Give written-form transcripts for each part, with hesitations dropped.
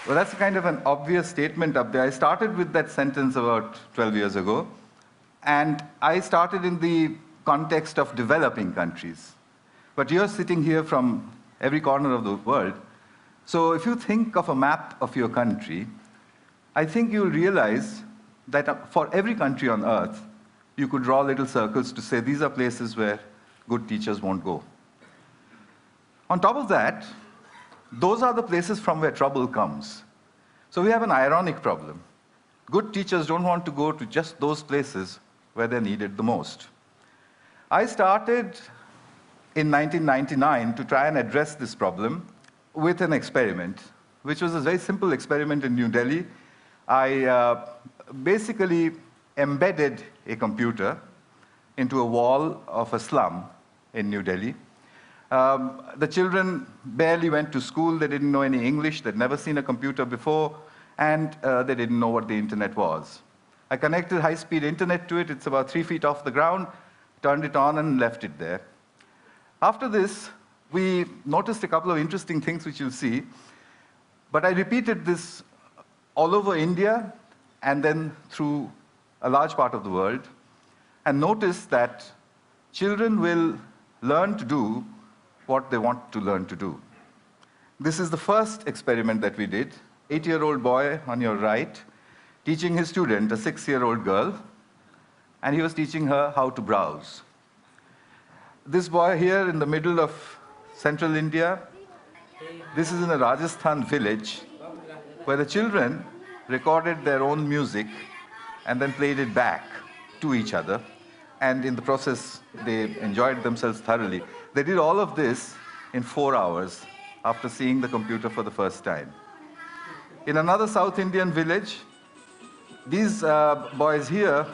Well, that's kind of an obvious statement up there. I started with that sentence about 12 years ago, and I started in the context of developing countries. But you're sitting here from every corner of the world, so if you think of a map of your country, I think you'll realize that for every country on earth, you could draw little circles to say these are places where good teachers won't go. On top of that, those are the places from where trouble comes. So we have an ironic problem. Good teachers don't want to go to just those places where they're needed the most. I started in 1999 to try and address this problem with an experiment, which was a very simple experiment in New Delhi. I basically embedded a computer into a wall of a slum in New Delhi. The children barely went to school, they didn't know any English, they'd never seen a computer before, and they didn't know what the internet was. I connected high-speed internet to it, it's about 3 feet off the ground, turned it on and left it there. After this, we noticed a couple of interesting things which you'll see, but I repeated this all over India and then through a large part of the world, and noticed that children will learn to do what they want to learn to do. This is the first experiment that we did. 8-year-old boy on your right, teaching his student, a 6-year-old girl, and he was teaching her how to browse. This boy here in the middle of central India, this is in a Rajasthan village where the children recorded their own music and then played it back to each other. And in the process, they enjoyed themselves thoroughly. They did all of this in 4 hours after seeing the computer for the first time. In another South Indian village, these boys here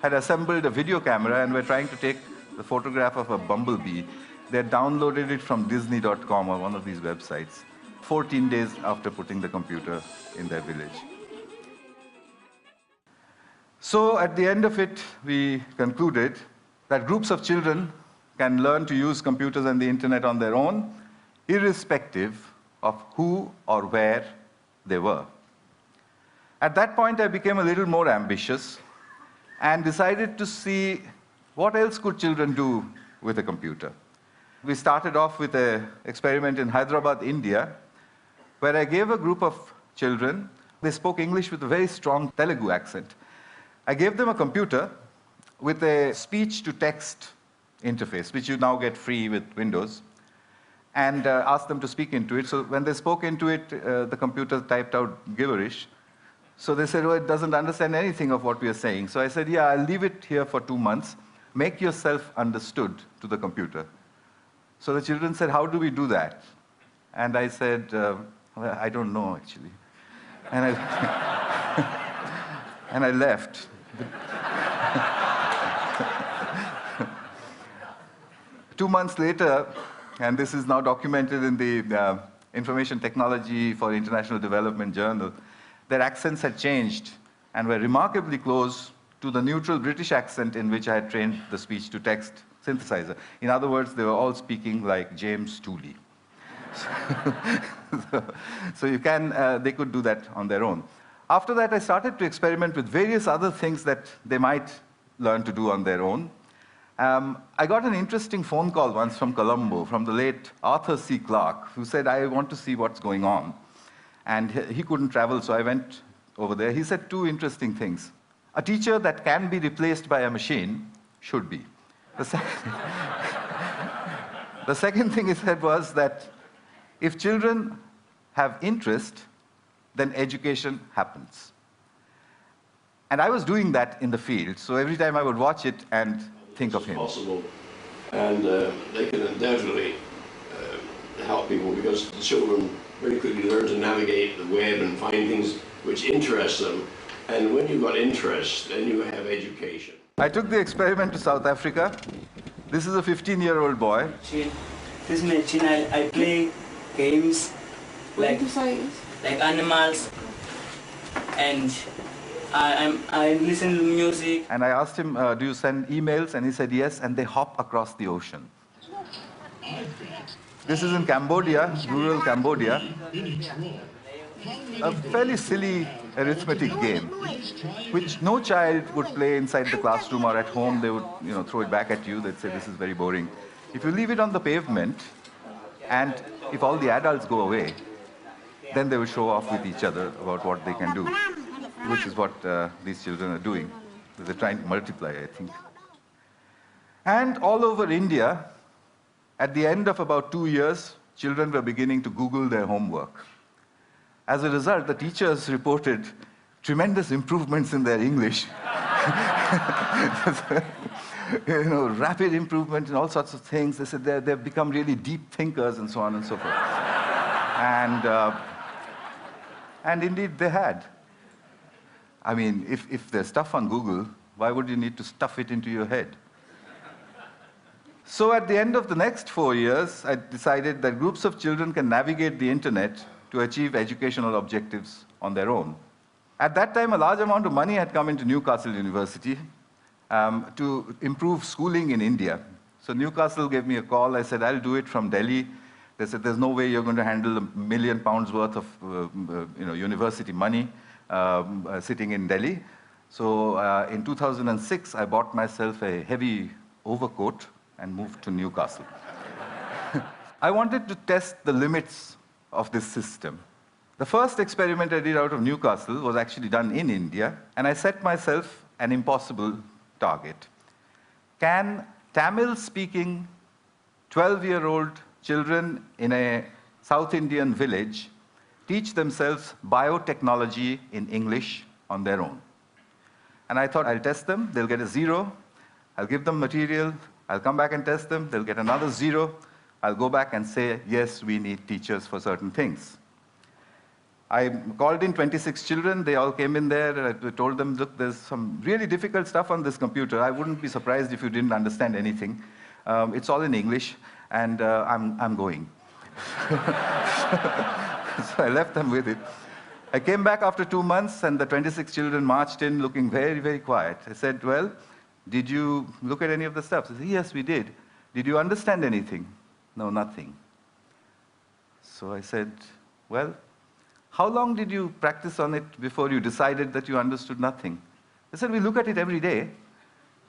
had assembled a video camera and were trying to take the photograph of a bumblebee. They had downloaded it from Disney.com or one of these websites 14 days after putting the computer in their village. So at the end of it, we concluded that groups of children can learn to use computers and the internet on their own, irrespective of who or where they were. At that point, I became a little more ambitious and decided to see what else could children do with a computer. We started off with an experiment in Hyderabad, India, where I gave a group of children, they spoke English with a very strong Telugu accent. I gave them a computer with a speech-to-text interface, which you now get free with Windows, and asked them to speak into it. So when they spoke into it, the computer typed out gibberish. So they said, oh, it doesn't understand anything of what we are saying. So I said, yeah, I'll leave it here for 2 months. Make yourself understood to the computer. So the children said, how do we do that? And I said, well, I don't know, actually. And and I left. 2 months later, and this is now documented in the Information Technology for International Development Journal, their accents had changed and were remarkably close to the neutral British accent in which I had trained the speech-to-text synthesizer. In other words, they were all speaking like James Tooley. So they could do that on their own. After that, I started to experiment with various other things that they might learn to do on their own. I got an interesting phone call once from Colombo, from the late Arthur C. Clarke, who said, I want to see what's going on. And he couldn't travel, so I went over there. He said 2 interesting things. A teacher that can be replaced by a machine should be. The second thing he said was that if children have interest, then education happens. And I was doing that in the field, so every time I would watch it and think of him. Possible. And they can undoubtedly help people because the children very quickly learn to navigate the web and find things which interest them. And when you've got interest, then you have education. I took the experiment to South Africa. This is a 15-year-old boy. This is my chin. I play games like animals, and I listen to music. And I asked him, do you send emails? And he said yes, and they hop across the ocean. This is in Cambodia, rural Cambodia. a fairly silly arithmetic game, which no child would play inside the classroom or at home. They would, throw it back at you. They'd say, this is very boring. If you leave it on the pavement, and if all the adults go away, then they will show off with each other about what they can do, which is what these children are doing. They're trying to multiply, I think. And all over India, at the end of about 2 years, children were beginning to Google their homework. As a result, the teachers reported tremendous improvements in their English. Rapid improvement in all sorts of things. They said they've become really deep thinkers and so on and so forth. And indeed they had. I mean, if there's stuff on Google, why would you need to stuff it into your head? So at the end of the next 4 years, I decided that groups of children can navigate the internet to achieve educational objectives on their own. At that time, a large amount of money had come into Newcastle University to improve schooling in India. So Newcastle gave me a call. I said, I'll do it from Delhi. They said, there's no way you're going to handle £1 million worth of university money sitting in Delhi. So in 2006, I bought myself a heavy overcoat and moved to Newcastle. I wanted to test the limits of this system. The first experiment I did out of Newcastle was actually done in India, and I set myself an impossible target. Can Tamil-speaking 12-year-old children in a South Indian village teach themselves biotechnology in English on their own? And I thought, I'll test them, they'll get a 0, I'll give them material, I'll come back and test them, they'll get another 0, I'll go back and say, yes, we need teachers for certain things. I called in 26 children, they all came in there, and I told them, look, there's some really difficult stuff on this computer. I wouldn't be surprised if you didn't understand anything. It's all in English, and I'm going. So I left them with it. I came back after 2 months, and the 26 children marched in looking very, very quiet. I said, well, did you look at any of the stuff? They said, yes, we did. Did you understand anything? No, nothing. So I said, well, how long did you practice on it before you decided that you understood nothing? They said, we look at it every day.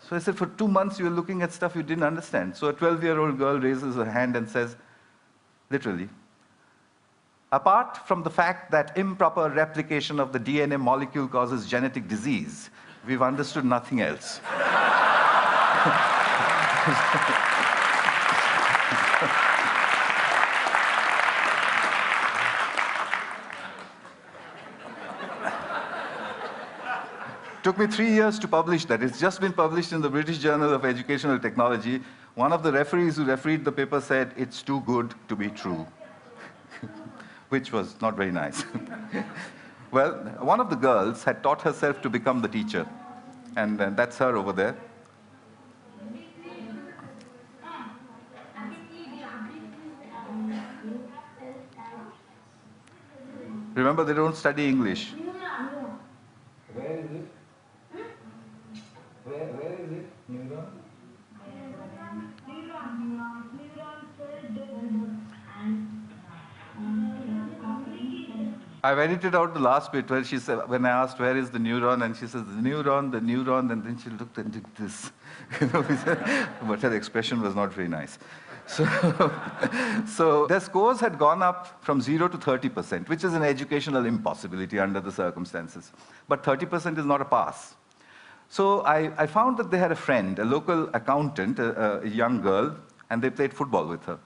So I said, for 2 months you were looking at stuff you didn't understand. So a 12-year-old girl raises her hand and says, literally, apart from the fact that improper replication of the DNA molecule causes genetic disease, we've understood nothing else. Took me 3 years to publish that. It's just been published in the British Journal of Educational Technology. One of the referees who refereed the paper said, it's too good to be true, which was not very nice. Well, one of the girls had taught herself to become the teacher, and that's her over there. Remember, they don't study English. Where is it? Where is it? Neuron? I've edited out the last bit where she said, when I asked where is the neuron, and she says, the neuron, and then she looked and did this. But her expression was not very nice. So their scores had gone up from 0 to 30%, which is an educational impossibility under the circumstances. But 30% is not a pass. So I found that they had a friend, a local accountant, a young girl, and they played football with her.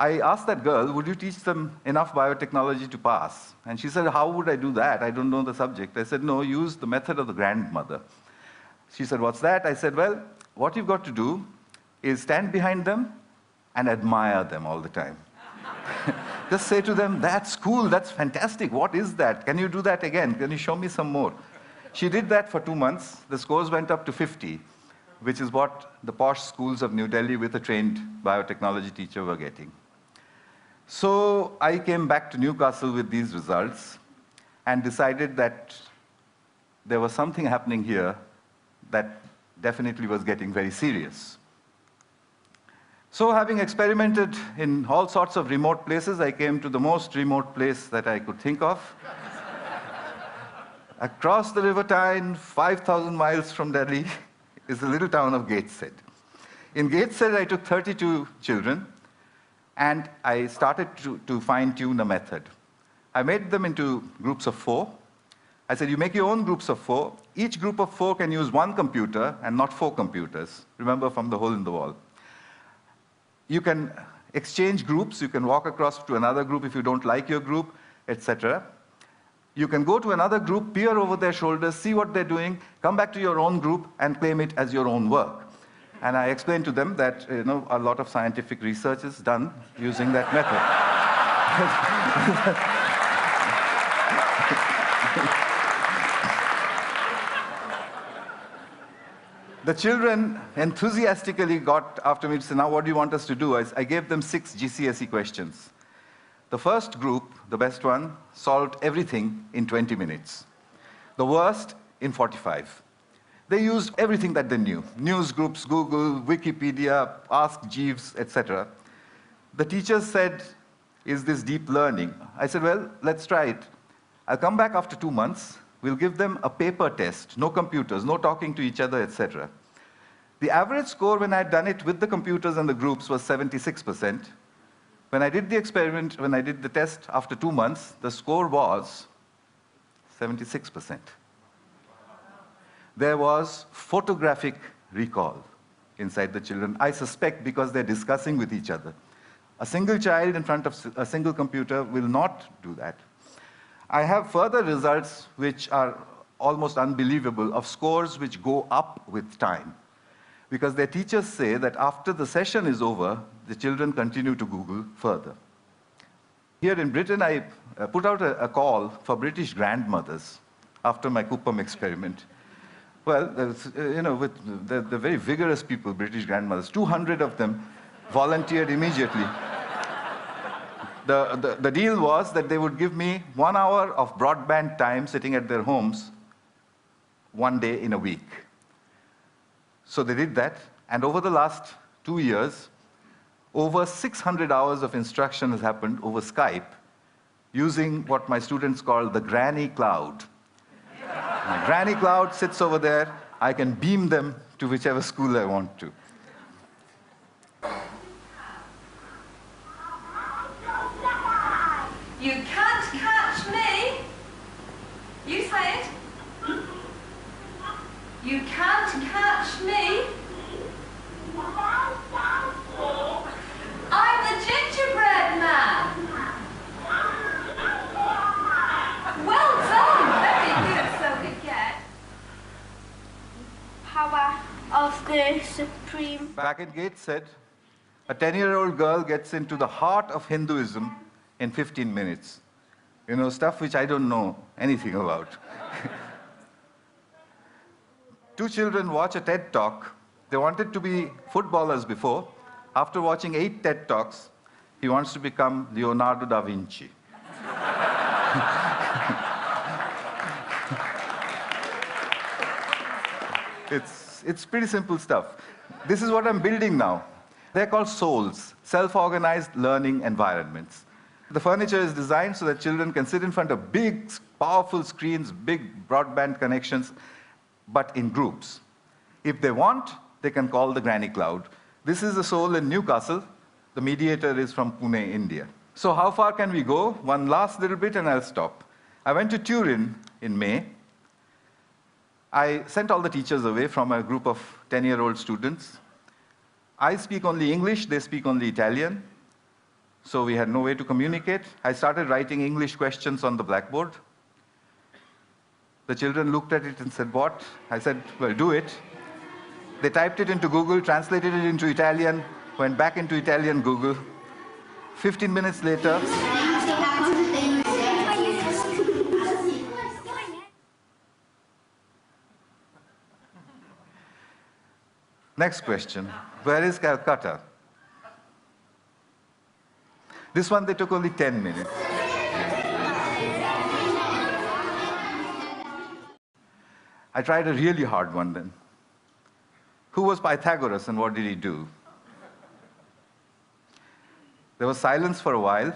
I asked that girl, would you teach them enough biotechnology to pass? And she said, how would I do that? I don't know the subject. I said, no, use the method of the grandmother. She said, what's that? I said, well, what you've got to do is stand behind them and admire them all the time. Just say to them, that's cool, that's fantastic, what is that? Can you do that again? Can you show me some more? She did that for 2 months. The scores went up to 50, which is what the posh schools of New Delhi with a trained biotechnology teacher were getting. So I came back to Newcastle with these results and decided that there was something happening here that definitely was getting very serious. So having experimented in all sorts of remote places, I came to the most remote place that I could think of. Across the River Tyne, 5,000 miles from Delhi, is the little town of Gateshead. In Gateshead, I took 32 children, and I started to fine-tune a method. I made them into groups of 4. I said, you make your own groups of 4. Each group of 4 can use 1 computer and not 4 computers. Remember, from the hole in the wall. You can exchange groups. You can walk across to another group if you don't like your group, etc. You can go to another group, peer over their shoulders, see what they're doing, come back to your own group, and claim it as your own work. And I explained to them that a lot of scientific research is done using that method. The children enthusiastically got after me to say, now what do you want us to do? I gave them 6 GCSE questions. The first group, the best one, solved everything in 20 minutes. The worst, in 45. They used everything that they knew. News groups, Google, Wikipedia, Ask Jeeves, etc. The teachers said, is this deep learning? I said, well, let's try it. I'll come back after 2 months. We'll give them a paper test, no computers, no talking to each other, etc. The average score when I had done it with the computers and the groups was 76%. When I did the experiment, when I did the test after 2 months, the score was 76%. There was photographic recall inside the children, I suspect because they're discussing with each other. A single child in front of a single computer will not do that. I have further results which are almost unbelievable of scores which go up with time. Because their teachers say that after the session is over, the children continue to Google further. Here in Britain, I put out a call for British grandmothers after my Kupam experiment. Well, with the very vigorous people, British grandmothers, 200 of them volunteered immediately. The deal was that they would give me 1 hour of broadband time sitting at their homes 1 day in a week. So they did that, and over the last 2 years, over 600 hours of instruction has happened over Skype using what my students call the granny cloud. My granny cloud sits over there. I can beam them to whichever school I want to. You can't catch me. You say it. You can't catch me. I'm the gingerbread man. Well done. Very good. So we get Power of the Supreme. Back in Gateshead, a 10-year-old girl gets into the heart of Hinduism in 15 minutes. Stuff which I don't know anything about. 2 children watch a TED Talk. They wanted to be footballers before. After watching 8 TED Talks, he wants to become Leonardo da Vinci. It's pretty simple stuff. This is what I'm building now. They're called souls, self-organized learning environments. The furniture is designed so that children can sit in front of big, powerful screens, big broadband connections, but in groups. If they want, they can call the granny cloud. This is a soul in Newcastle. The mediator is from Pune, India. So how far can we go? One last little bit and I'll stop. I went to Turin in May. I sent all the teachers away from a group of 10-year-old students. I speak only English, they speak only Italian. So we had no way to communicate. I started writing English questions on the blackboard. The children looked at it and said, what? I said, well, do it. They typed it into Google, translated it into Italian, went back into Italian Google. 15 minutes later, next question, where is Calcutta? This one, they took only 10 minutes. I tried a really hard one then. Who was Pythagoras and what did he do? There was silence for a while.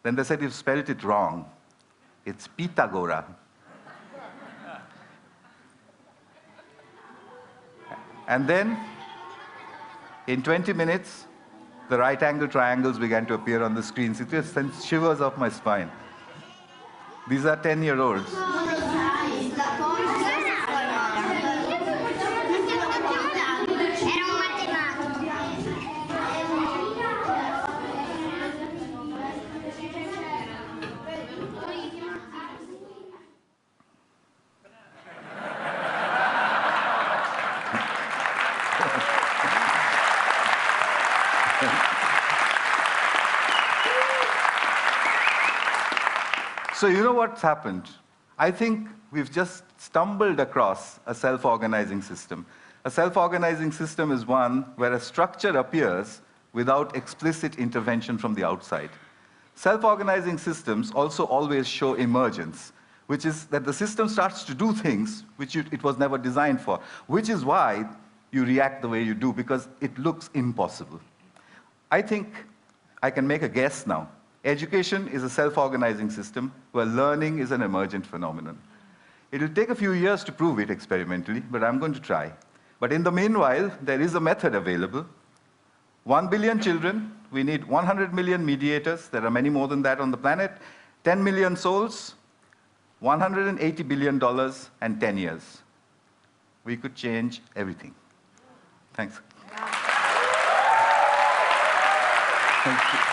Then they said, "You've spelled it wrong. It's Pitagora." And then, in 20 minutes, the right-angle triangles began to appear on the screens. It just sent shivers up my spine. These are 10-year-olds. So you know what's happened? I think we've just stumbled across a self-organizing system. A self-organizing system is one where a structure appears without explicit intervention from the outside. Self-organizing systems also always show emergence, which is that the system starts to do things which it was never designed for, which is why you react the way you do, because it looks impossible. I think I can make a guess now. Education is a self-organizing system where learning is an emergent phenomenon. It will take a few years to prove it experimentally, but I'm going to try. But in the meanwhile, there is a method available. 1 billion children, we need 100 million mediators, there are many more than that on the planet, 10 million souls, $180 billion, and 10 years. We could change everything. Thanks. Thank you.